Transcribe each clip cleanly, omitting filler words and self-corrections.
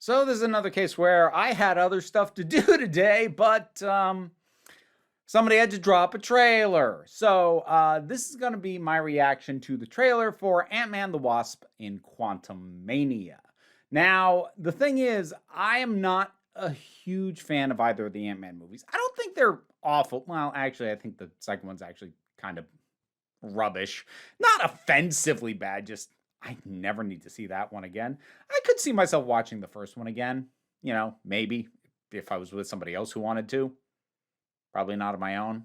So this is another case where I had other stuff to do today, but somebody had to drop a trailer. So this is going to be my reaction to the trailer for Ant-Man the Wasp in Quantumania. Now, the thing is, I am not a huge fan of either of the Ant-Man movies. I don't think they're awful. Well, actually, I think the second one's actually kind of rubbish. Not offensively bad, just I never need to see that one again. I could see myself watching the first one again, maybe if I was with somebody else who wanted to. Probably not on my own.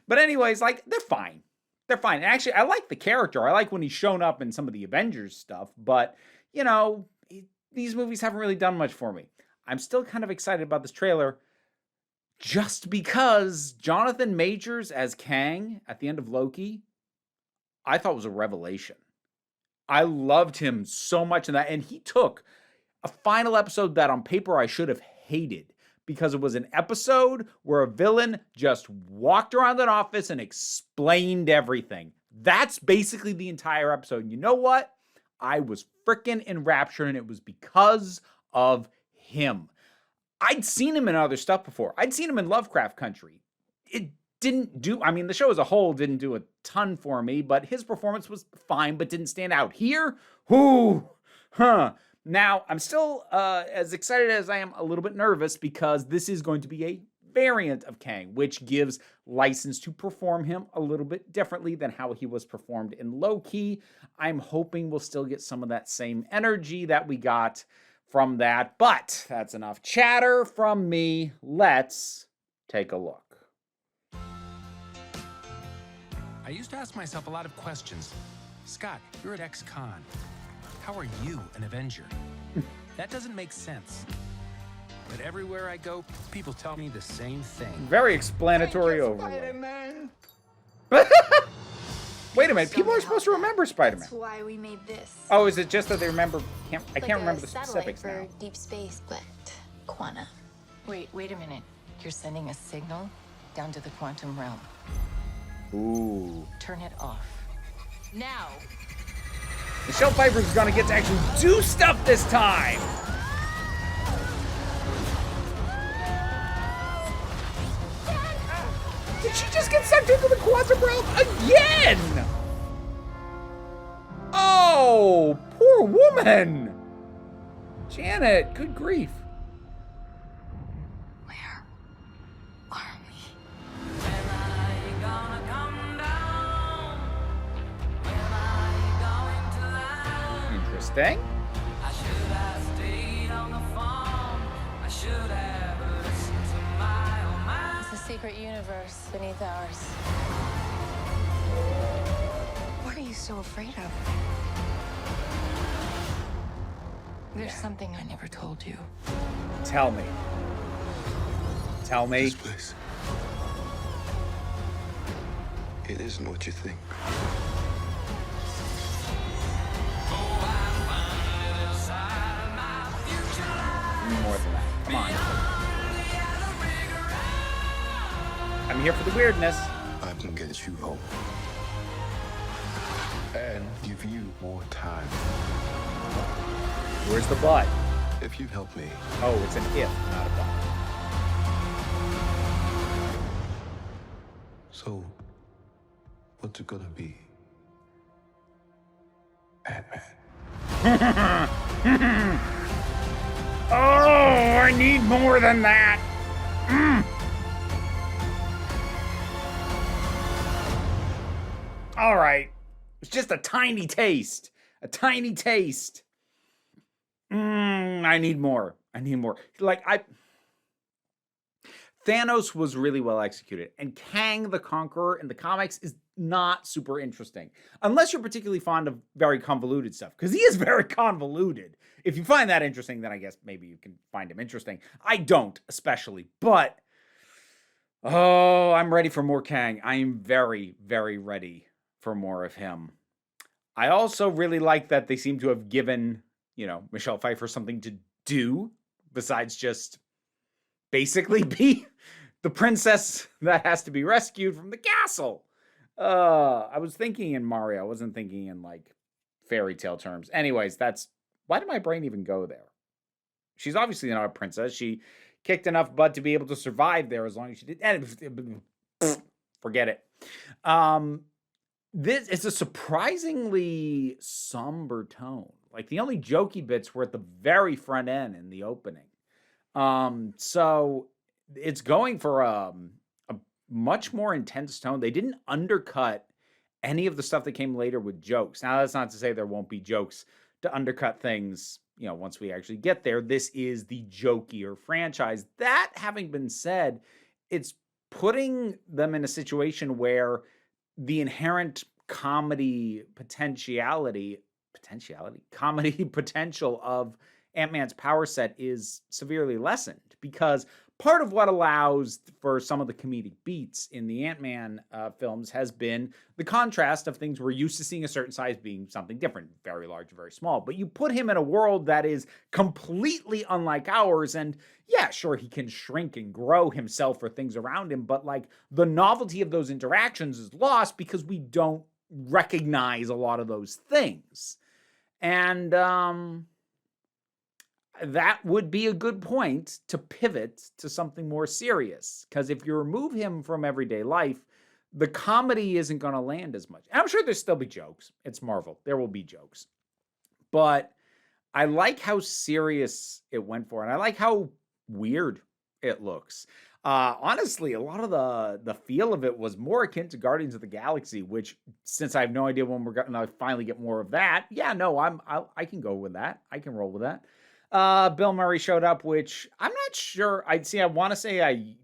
But anyways, like, they're fine. They're fine. And actually, I like the character. I like when he's shown up in some of the Avengers stuff, but, these movies haven't really done much for me. I'm still kind of excited about this trailer just because Jonathan Majors as Kang at the end of Loki, I thought was a revelation. I loved him so much in that, and he took a final episode that on paper I should have hated because it was an episode where a villain just walked around an office and explained everything. That's basically the entire episode. And you know what? I was freaking enraptured, and it was because of him. I'd seen him in other stuff before. I'd seen him in Lovecraft Country. It didn't do, the show as a whole didn't do a ton for me, but his performance was fine, but didn't stand out. Here, Now, I'm still as excited as I am a little bit nervous because this is going to be a variant of Kang, which gives license to perform him a little bit differently than how he was performed in Loki. I'm hoping we'll still get some of that same energy that we got from that, but that's enough chatter from me. Let's take a look. I used to ask myself a lot of questions. Scott, you're at ex-con. How are you an Avenger? That doesn't make sense. But everywhere I go, people tell me the same thing. Very explanatory overlay. Wait a minute, people are supposed to remember Spider-Man. That's why we made this. Oh, is it just that they remember? I can't remember the satellite specifics for now. deep space, but Quanta. Wait a minute. You're sending a signal down to the quantum realm. Ooh. Turn it off. Now! Michelle Pfeiffer's gonna get to actually do stuff this time! Did she just get sucked into the quantum realm again? Oh, poor woman! Janet, good grief. Where are we? Interesting. It's a secret universe beneath ours. What are you so afraid of? There's something I never told you. Tell me. Tell me. This place. It isn't what you think. More than that. Come on. I'm here for the weirdness. I can get you home. And give you more time. Where's the but? If you help me. Oh, it's an if, not a but. So, what's it gonna be? Ant-Man. Oh, I need more than that. All right. It's just a tiny taste. A tiny taste. I need more. I need more. Thanos was really well executed, and Kang the Conqueror in the comics is not super interesting. Unless you're particularly fond of very convoluted stuff, because he is very convoluted. If you find that interesting, then I guess maybe you can find him interesting. I don't, especially, but oh, I'm ready for more Kang. I am very, very ready for more of him. I also really like that they seem to have given, Michelle Pfeiffer something to do besides just basically be the princess that has to be rescued from the castle. I was thinking in Mario. I wasn't thinking in, fairy tale terms. Anyways, why did my brain even go there? She's obviously not a princess. She kicked enough butt to be able to survive there as long as she did. And forget it. This is a surprisingly somber tone. Like the only jokey bits were at the very front end in the opening. So it's going for a much more intense tone. They didn't undercut any of the stuff that came later with jokes. Now, that's not to say there won't be jokes to undercut things, once we actually get there. This is the jokier franchise. That having been said, it's putting them in a situation where the inherent comedy potential of Ant-Man's power set is severely lessened, because part of what allows for some of the comedic beats in the Ant-Man films has been the contrast of things we're used to seeing a certain size being something different, very large, very small. But you put him in a world that is completely unlike ours, and yeah, sure, he can shrink and grow himself or things around him, but like the novelty of those interactions is lost because we don't recognize a lot of those things. And that would be a good point to pivot to something more serious. Because if you remove him from everyday life, the comedy isn't going to land as much. And I'm sure there'll still be jokes. It's Marvel. There will be jokes. But I like how serious it went for, and I like how weird it looks. Honestly, a lot of the feel of it was more akin to Guardians of the Galaxy, which, since I have no idea when we're going to finally get more of that, yeah, no, I can go with that. I can roll with that. Bill Murray showed up, which I'm not sure. I want to say I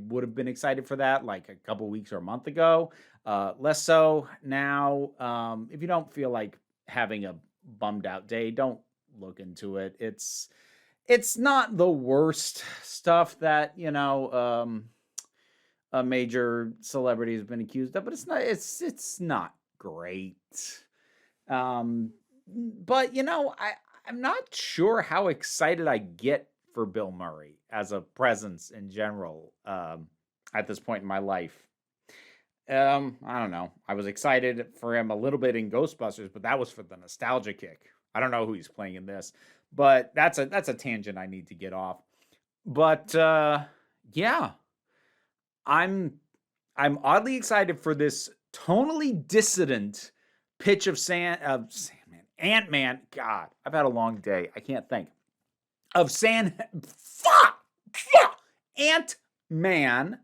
would have been excited for that like a couple weeks or a month ago. Less so now. If you don't feel like having a bummed out day, don't look into it. It's not the worst stuff that, a major celebrity has been accused of, but it's not great. But I'm not sure how excited I get for Bill Murray as a presence in general at this point in my life. I don't know. I was excited for him a little bit in Ghostbusters, but that was for the nostalgia kick. I don't know who he's playing in this, but that's a tangent I need to get off. But yeah, I'm oddly excited for this tonally dissident pitch of Ant-Man. God, I've had a long day. I can't think. Ant-Man.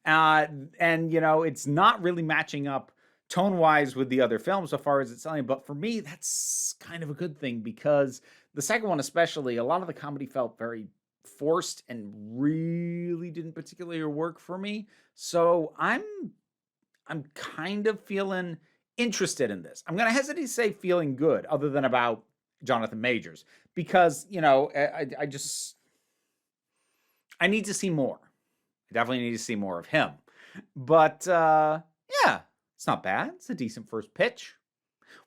And, it's not really matching up tone-wise with the other films so far as it's selling. But for me, that's kind of a good thing, because the second one especially, a lot of the comedy felt very forced and really didn't particularly work for me. So I'm kind of feeling interested in this. I'm going to hesitate to say feeling good, other than about Jonathan Majors, because, I need to see more. I definitely need to see more of him. But, yeah, it's not bad. It's a decent first pitch.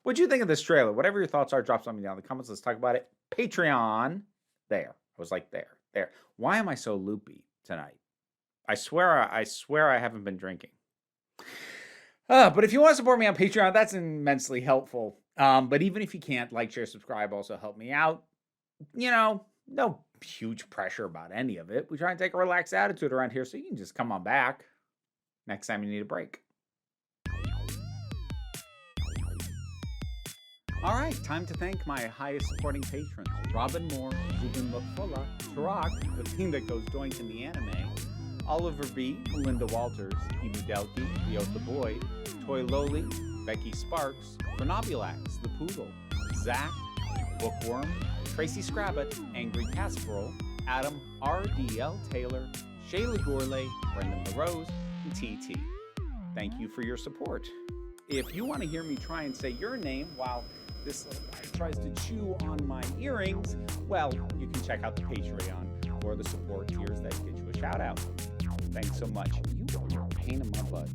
What'd you think of this trailer? Whatever your thoughts are, drop something down in the comments. Let's talk about it. Patreon. There. I was like, there. Why am I so loopy tonight? I swear I haven't been drinking. But if you want to support me on Patreon, that's immensely helpful. But even if you can't, like, share, subscribe also help me out. No huge pressure about any of it. We try and take a relaxed attitude around here, so you can just come on back next time you need a break. All right, time to thank my highest supporting patrons: Robin Moore, Zubin Mokfola, Tarak, the thing that goes joint in the anime, Oliver B., Melinda Walters, Emu Delkey, Leotha Boyd, Toy Loli, Becky Sparks, Vernobulax, The Poodle, Zach, Bookworm, Tracy Scrabbit, Angry Casserole, Adam R.D.L. Taylor, Shayla Gourlay, Brendan LaRose, and TT. Thank you for your support. If you want to hear me try and say your name while this little guy tries to chew on my earrings, well, you can check out the Patreon or the support tiers that get you a shout out. Thanks so much. You are a pain in my butt.